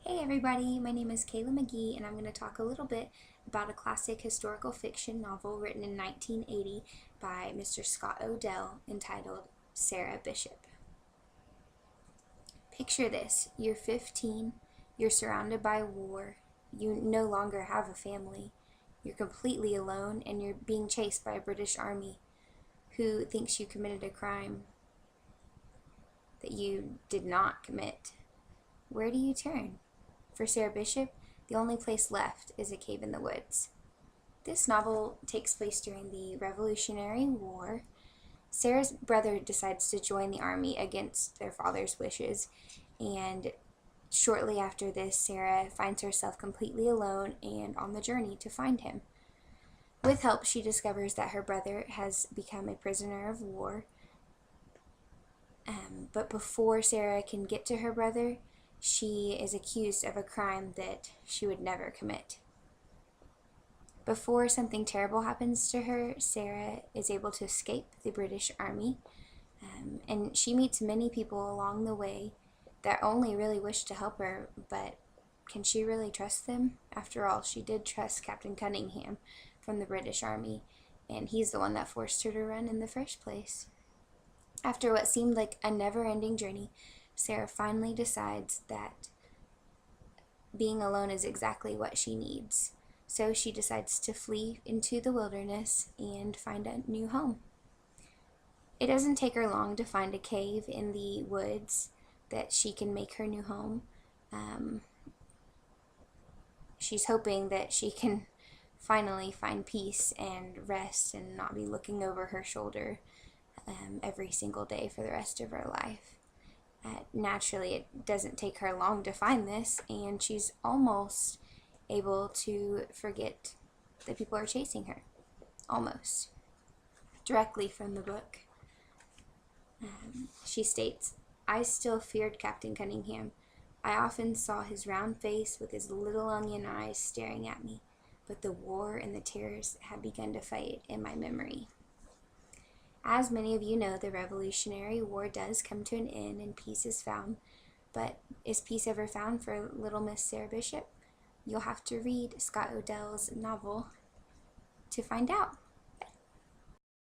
Hey everybody, my name is Kayla McGee and I'm going to talk a little bit about a classic historical fiction novel written in 1980 by Mr. Scott Odell entitled Sarah Bishop. Picture this, you're 15, you're surrounded by war, you no longer have a family, you're completely alone and you're being chased by a British army who thinks you committed a crime that you did not commit. Where do you turn? For Sarah Bishop, the only place left is a cave in the woods. This novel takes place during the Revolutionary War. Sarah's brother decides to join the army against their father's wishes, and shortly after this, Sarah finds herself completely alone and on the journey to find him. With help, she discovers that her brother has become a prisoner of war. But before Sarah can get to her brother, she is accused of a crime that she would never commit. Before something terrible happens to her, Sarah is able to escape the British Army, and she meets many people along the way that only really wish to help her, but can she really trust them? After all, she did trust Captain Cunningham from the British Army, and he's the one that forced her to run in the first place. After what seemed like a never-ending journey, Sarah finally decides that being alone is exactly what she needs. So she decides to flee into the wilderness and find a new home. It doesn't take her long to find a cave in the woods that she can make her new home. She's hoping that she can finally find peace and rest and not be looking over her shoulder every single day for the rest of her life. Naturally, it doesn't take her long to find this, and she's almost able to forget that people are chasing her. Almost. Directly from the book. She states, "I still feared Captain Cunningham. I often saw his round face with his little onion eyes staring at me, but the war and the terrors had begun to fade in my memory." As many of you know, the Revolutionary War does come to an end and peace is found. But is peace ever found for little Miss Sarah Bishop? You'll have to read Scott Odell's novel to find out.